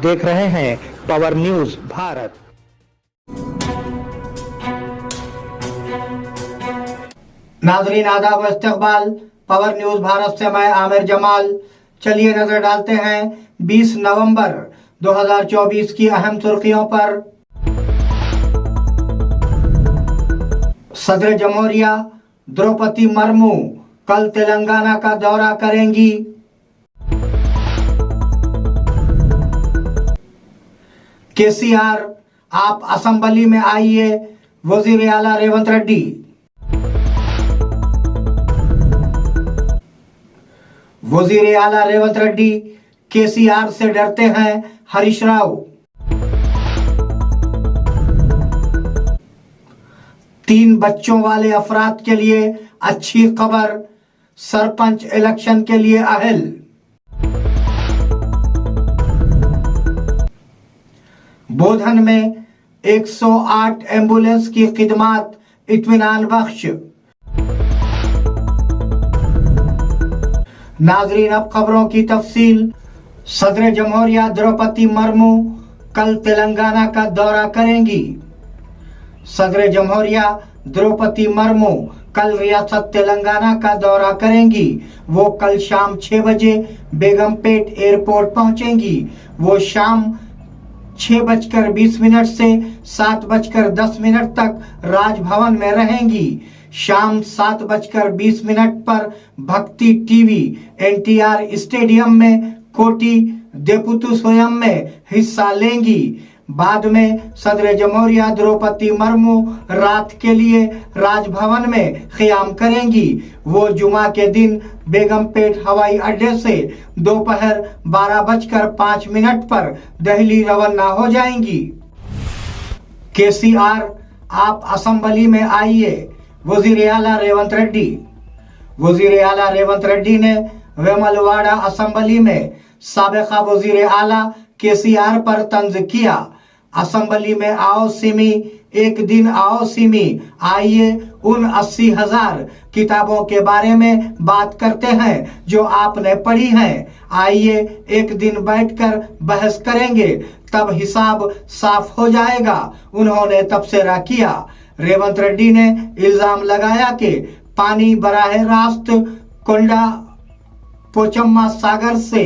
देख रहे हैं पावर न्यूज भारत। नाज़रीन आदाब इस्तकबाल, पावर न्यूज भारत से मैं आमिर जमाल। चलिए नजर डालते हैं 20 नवंबर 2024 की अहम सुर्खियों पर। सदर जमहूरिया द्रौपदी मुर्मू कल तेलंगाना का दौरा करेंगी। केसीआर आप असेंबली में आइए, वजीर आला रेवंत रेड्डी। वजीर आला रेवंत रेड्डी केसीआर से डरते हैं हरीश राव। 3 बच्चों वाले अफराद के लिए अच्छी खबर, सरपंच इलेक्शन के लिए अहल। बोधन में 108 एम्बुलेंस की खिदमत इत्मीनान बख्श। नाजरीन अब खबरों की तफसील। सदर जमहूरिया द्रौपदी मुर्मू कल तेलंगाना का दौरा करेंगी। सदर जमहूरिया द्रौपदी मुर्मू कल रियासत तेलंगाना का दौरा करेंगी। वो कल शाम 6 बजे बेगमपेट एयरपोर्ट पहुंचेंगी। वो शाम 6:20 से 7:10 तक राजभवन में रहेंगी। शाम 7:20 पर भक्ति टीवी एनटीआर स्टेडियम में कोटी देपुतु स्वयं में हिस्सा लेंगी। बाद में सदर जमहूरिया द्रौपदी मुर्मू रात के लिए राजभवन में क़याम करेंगी। वो जुमा के दिन बेगमपेट हवाई अड्डे से दोपहर 12:05 पर दिल्ली रवाना हो जाएंगी। केसीआर आप असेंबली में आइए, वजीर आला रेवंत रेड्डी। वजीर आला रेवंत रेड्डी ने वेमलवाड़ा असेंबली में साबिका वजीर आला केसीआर पर तंज किया। असेंबली में आओ सिमी, एक दिन आओ सिमी, आइए उन 80,000 किताबों के बारे में बात करते हैं जो आपने पढ़ी हैं। आइए एक दिन बैठकर बहस करेंगे, तब हिसाब साफ हो जाएगा। उन्होंने तबसरा किया। रेवंत रेड्डी ने इल्जाम लगाया कि पानी बराह रास्त कोंडा पोचम्मा सागर से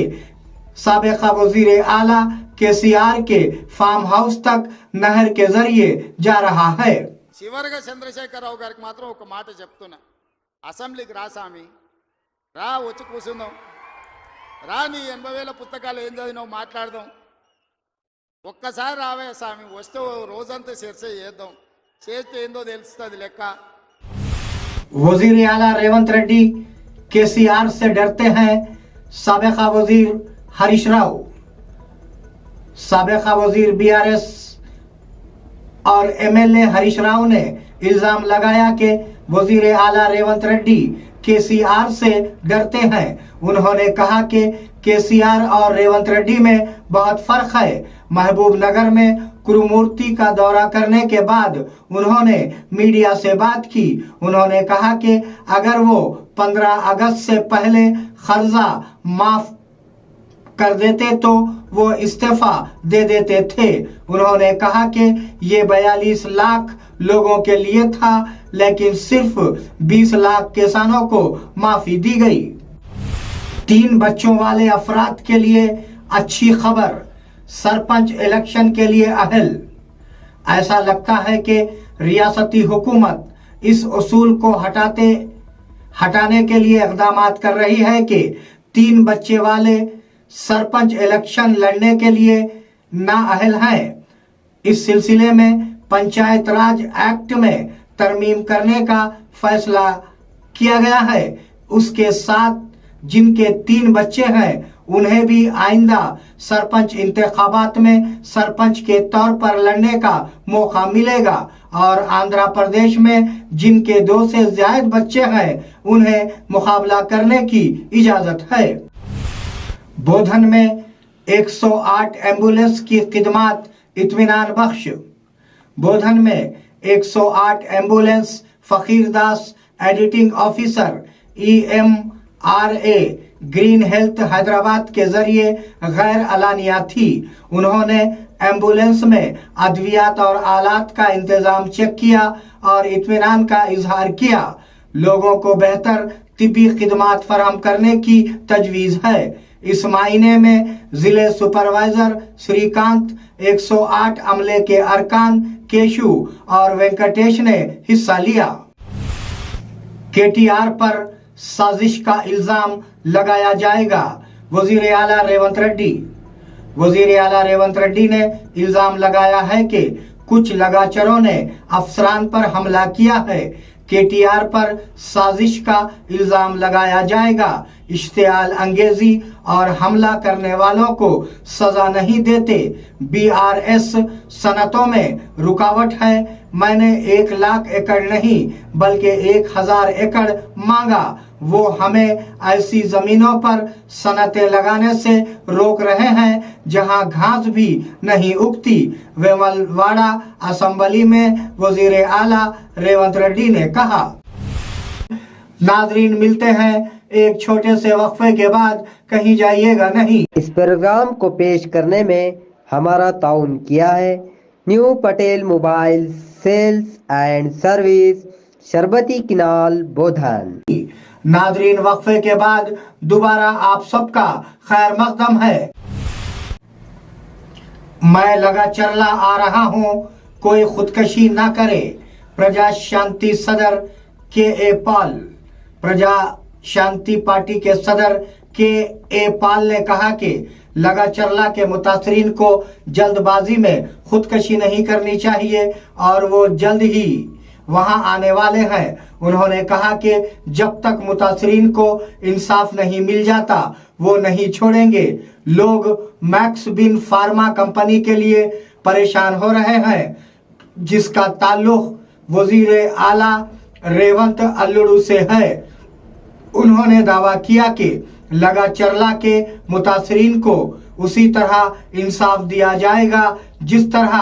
साबिका वजीर आला केसीआर के फार्म हाउस तक नहर के जरिए जा रहा है। చివరగా చంద్రశేఖరరావు గారికి మాత్రం ఒక మాట చెప్తున్నా, అసెంబ్లీకి రా సామి, రా వచ్చి కూర్చుందాం, రా నీ 80,000 పుస్తకాలు ఏం చదివినావు మాట్లాడదాం, ఒక్కసారి రావే సామి, వస్తే రోజంతా చర్చ చేద్దాం, చేస్తే ఏందో తెలుస్తుంది లెక్క। वजीर आला रेवंत रेड्डी केसीआर से डरते हैं साबिका वजीर हरीश राव। साबिका वजीर बीआरएस और एमएलए हरीश राव ने इल्जाम लगाया कि वजीर आला रेवंत रेड्डी केसीआर से डरते हैं। उन्होंने कहा कि केसीआर और रेवंत रेड्डी में बहुत फर्क है। महबूब नगर में कुरुमूर्ति का दौरा करने के बाद उन्होंने मीडिया से बात की। उन्होंने कहा कि अगर वो 15 अगस्त से पहले कर्जा माफ कर देते तो वो इस्तीफा दे देते थे। उन्होंने कहा कि ये 42 लाख लोगों के लिए था, लेकिन सिर्फ 20 लाख किसानों को माफी दी गई। 3 बच्चों वाले अफराद के लिए अच्छी खबर, सरपंच इलेक्शन के लिए अहल। ऐसा लगता है कि रियासती हुकूमत इस उसूल को हटाने के लिए इक़दाम कर रही है कि 3 बच्चे वाले सरपंच इलेक्शन लड़ने के लिए नाअहल हैं। इस सिलसिले में पंचायत राज एक्ट में तरमीम करने का फैसला किया गया है। उसके साथ जिनके 3 बच्चे हैं उन्हें भी आइंदा सरपंच इंतखाबात में सरपंच के तौर पर लड़ने का मौका मिलेगा। और आंध्र प्रदेश में जिनके 2 से ज्यादा बच्चे हैं उन्हें मुकाबला करने की इजाजत है। बोधन में 108 एम्बुलेंस की खिदमत इत्मीनान बख्श। बोधन में 108 ambulance Fakirdas editing officer EMRA green health Hyderabad के जरिए गैर अलानिया थी। उन्होंने एम्बुलेंस में अद्वियात और आलात का इंतजाम चेक किया और इत्मीनान का इजहार किया। लोगों को बेहतर तिब्बी खिदमात फराहम करने की तजवीज है। इस मायने में जिले सुपरवाइजर श्रीकांत, 108 अमले के अरकान केशु और वेंकटेश ने हिस्सा लिया। केटीआर पर साजिश का इल्जाम लगाया जाएगा, वजीर आला रेवंत रेड्डी। वजीर आला रेवंत रेड्डी ने इल्जाम लगाया है कि कुछ लगाचरों ने अफसरान पर हमला किया है। केटीआर पर साजिश का इल्जाम लगाया जाएगा। इश्तियाल अंगेजी और हमला करने वालों को सजा नहीं देते। बीआरएस सनतों में रुकावट है। मैंने 1 लाख एकड़ नहीं बल्कि 1000 एकड़ मांगा। वो हमें ऐसी जमीनों पर सनतें लगाने से रोक रहे हैं जहां घास भी नहीं उगती। वेमलवाड़ा असेंबली में वजीर आला रेवंत रेड्डी ने कहा। नाजरीन, मिलते हैं एक छोटे से वक्फे के बाद, कहीं जाइएगा नहीं। इस प्रोग्राम को पेश करने में हमारा ताउन किया है new Patel mobile sales and service, Sharbati किनाल, बोधन। नाजरीन, वक्फे के बाद दोबारा आप सबका खैर मकदम है। मैं लगा चरला आ रहा हूं, कोई खुदकशी ना करे। प्रजा शांति सदर के पाल। प्रजा शांति पार्टी के सदर के पाल ने कहा कि लगा चरला के मुतासरीन को जल्दबाजी में खुदकशी नहीं करनी चाहिए और वो जल्द ही वहां आने वाले हैं। उन्होंने कहा कि जब तक मुतासरीन को इंसाफ नहीं मिल जाता वो नहीं छोड़ेंगे। लोग मैक्स बिन फार्मा कंपनी के लिए परेशान हो रहे हैं, जिसका ताल्लुक वजीर आला रेवंत अल्लुडू से है। उन्होंने दावा किया कि लगा चरला के मुतासरीन को उसी तरह इंसाफ दिया जाएगा जिस तरह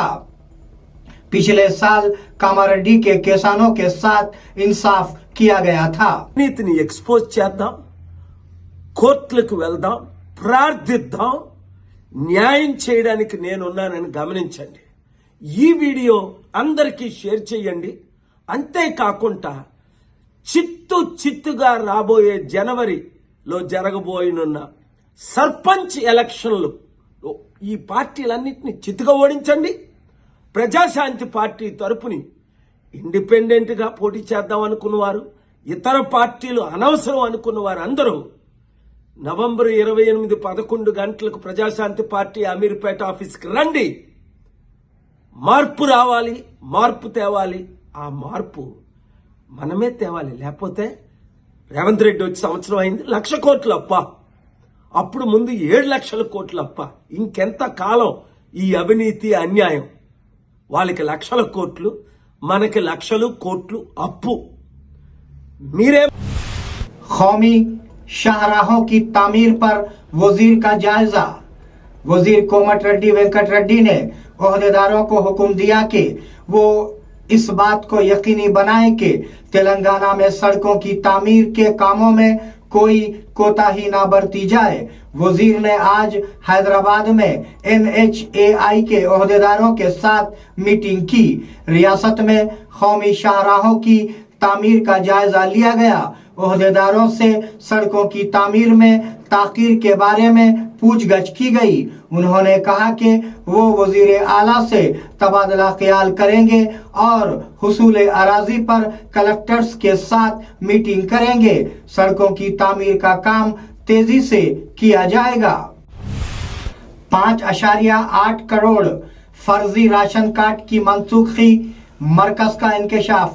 पिछले साल कामारेड्डी के किसानों के साथ इंसाफ किया गया था। నీతిని ఎక్స్పోజ్ చేద్దాం, కోర్టులకు వెళ్దాం, ప్రార్థిద్దాం, న్యాయం చేయడానికి నేనున్నానని గమనించండి। ఈ వీడియో అందరికీ షేర్ చేయండి। అంతేకాకుండా చిత్తుగా రాబోయే జనవరిలో జరగబోయనున్న సర్పంచ్ ఎలక్షన్లు ఈ పార్టీలన్నింటినీ చిత్తుగా ఓడించండి। ప్రజాశాంతి పార్టీ తరపుని ఇండిపెండెంట్ గా పోటీ చేద్దాం అనుకున్నవారు, ఇతర పార్టీలు అనవసరం అనుకున్నవారు అందరూ నవంబర్ 28 11 గంటలకు ప్రజాశాంతి పార్టీ అమీర్పేట ఆఫీస్కి రండి। మార్పు రావాలి, మార్పు తేవాలి। ఆ మార్పు మనమే తేవాలి, లేకపోతే రేవంత్ రెడ్డి వచ్చి సంవత్సరం అయింది, 1,00,000 కోట్ల అప్ప, అప్పుడు ముందు 7 లక్షల కోట్ల అప్ప। ఇంకెంత కాలం ఈ అవినీతి అన్యాయం? వాళ్ళకి 1,00,000 కోట్లు, మనకి 1,00,000 కోట్లు అప్పు। మీరే कौमी शाहराहों की तामीर पर वजीर का जायजा। वजीर कोमट रेड्डी वेंकट रेड्डी ने ओहदेदारों को हुक्म दिया कि वो इस बात को यकीनी बनाए कि तेलंगाना में सड़कों की तामीर के कामों में कोई कोताही ना बरती जाए। वजीर ने आज हैदराबाद में NHAI के ओहदेदारों के साथ मीटिंग की। रियासत में कौमी शाहराहों की तामीर का जायजा लिया गया। ओहदेदारों से सड़कों की तामीर में ताकीर के बारे में पूछगछ की गई। उन्होंने कहा कि वो वजीर आला से तबादला ख्याल करेंगे और हुसूल अराजी पर कलेक्टर्स के साथ मीटिंग करेंगे। सड़कों की तामीर का काम तेजी से किया जाएगा। 5.8 करोड़ फर्जी राशन कार्ड की मनसूखी, मरकज का इंकशाफ।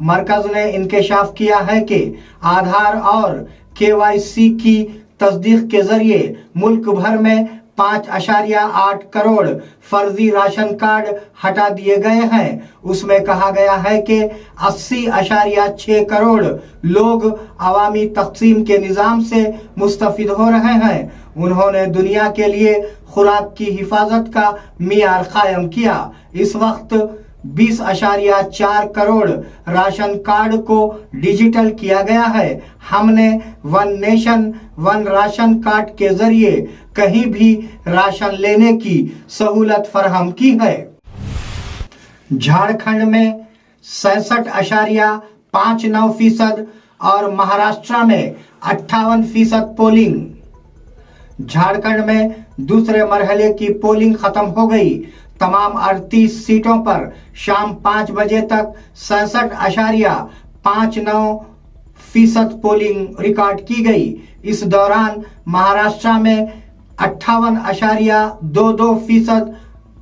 मरकज ने इंकशाफ किया है कि आधार और KYC की तस्दीक के जरिए मुल्क भर में 5.8 करोड़ फर्जी राशन कार्ड हटा दिए गए हैं। उसमें कहा गया है कि 80.6 करोड़ लोग अवामी तकसीम के निज़ाम से मुस्तफिद हो रहे हैं। उन्होंने दुनिया के लिए खुराक की हिफाजत का मियार कायम किया। इस वक्त 20.4 करोड़ राशन कार्ड को डिजिटल किया गया है। हमने one nation one ration card के जरिए कहीं भी राशन लेने की सहूलत फराहम की है। झारखंड में 66.59% और महाराष्ट्र में 58% पोलिंग। झारखंड में दूसरे मरहले की पोलिंग खत्म हो गई। तमाम 38 सीटों पर शाम 5 बजे तक 66.59% पोलिंग रिकॉर्ड की गई। इस दौरान महाराष्ट्र में 58.22%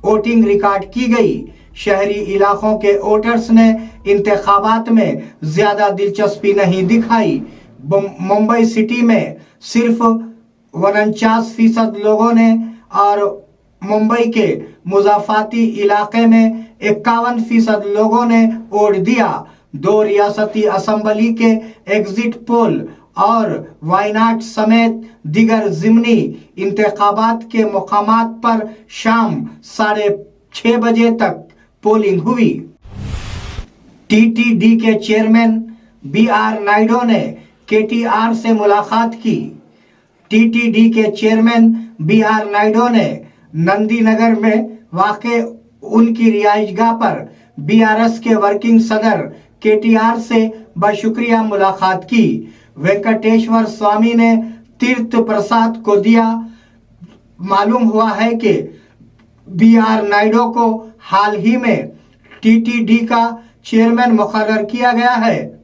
वोटिंग रिकॉर्ड की गई। शहरी इलाकों के वोटर्स ने इंतखाबात में ज्यादा दिलचस्पी नहीं दिखाई। मुंबई सिटी में सिर्फ 49% लोगों ने और मुंबई के मुजाफाती इलाके में 51% लोगों ने वोट दिया। 2 रियासती असेंबली के एग्जिट पोल और वायनाड समेत दीगर जिमनी इंतखाबात के मुकामात पर शाम 6:30 बजे तक पोलिंग हुई। टीटीडी के चेयरमैन BR नायडू ने KTR से मुलाकात की। टीटीडी के चेयरमैन BR नायडू ने नंदीनगर में वाक़े उनकी रिहाइशगाह पर BRS के वर्किंग सदर KTR से बशुक्रिया मुलाकात की। वेंकटेश्वर स्वामी ने तीर्थ प्रसाद को दिया। मालूम हुआ है कि BR नायडू को हाल ही में TTD का चेयरमैन मुकर्रर किया गया है।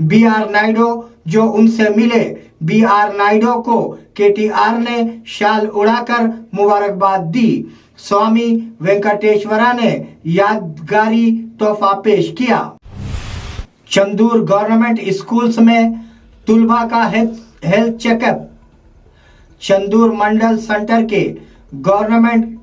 BR नायडू जो उनसे मिले, BR नायडू को KTR ने शाल उड़ाकर मुबारकबाद दी। स्वामी वेंकटेश्वरा ने यादगारी तोहफा पेश किया। चंदूर गवर्नमेंट स्कूल्स में तुलबा का हेल्थ चेकअप। चंदूर मंडल सेंटर के गवर्नमेंट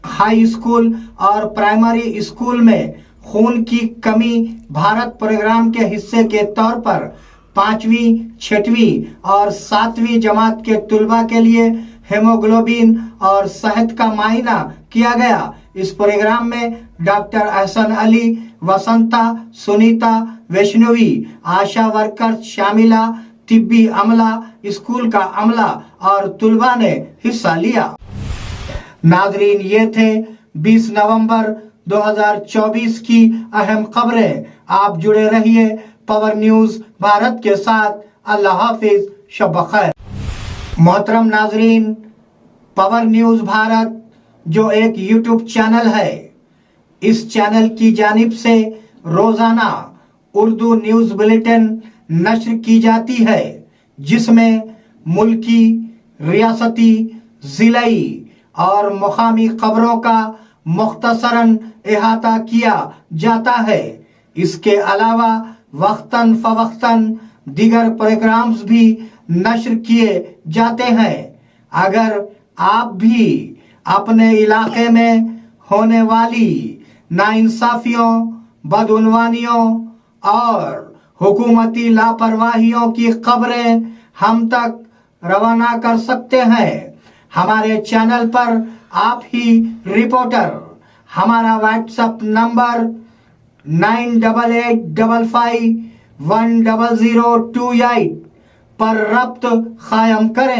हाई स्कूल और प्राइमरी स्कूल में खून की कमी भारत प्रोग्राम के हिस्से के तौर पर 5वीं, 6वीं और 7वीं जमात के तुलबा के लिए हेमोग्लोबिन और सेहत का मायना किया गया। इस प्रोग्राम में डॉक्टर एहसन अली, वसंता, सुनीता, वैष्णवी, आशा वर्कर शामिला, तिब्बी अमला, स्कूल का अमला और तुलबा ने हिस्सा लिया। नाजरीन, ये थे 20 नवंबर 2024 की अहम खबरें। आप जुड़े रहिए पावर न्यूज भारत के साथ। अल्लाह हाफिज, शब खैर। मोहतरम नाजरीन, पावर न्यूज भारत जो एक यूट्यूब चैनल है, इस चैनल की जानिब से रोजाना उर्दू न्यूज बुलेटिन नश्र की जाती है, जिसमें मुल्की, रियासती, जिलाई और मुकामी खबरों का मुख्तसरन इहाता किया जाता है। इसके अलावा वक्तन फवक्तन दीगर प्रोग्राम्स भी नश्र किए जाते हैं। अगर आप भी अपने इलाके में होने वाली नाइंसाफियों, बदउनवानियों और हुकूमती लापरवाहियों की खबरें हम तक रवाना कर सकते हैं। हमारे चैनल पर आप ही रिपोर्टर हमारा व्हाट्सएप नंबर 9885510028 पर रब्त कायम करें।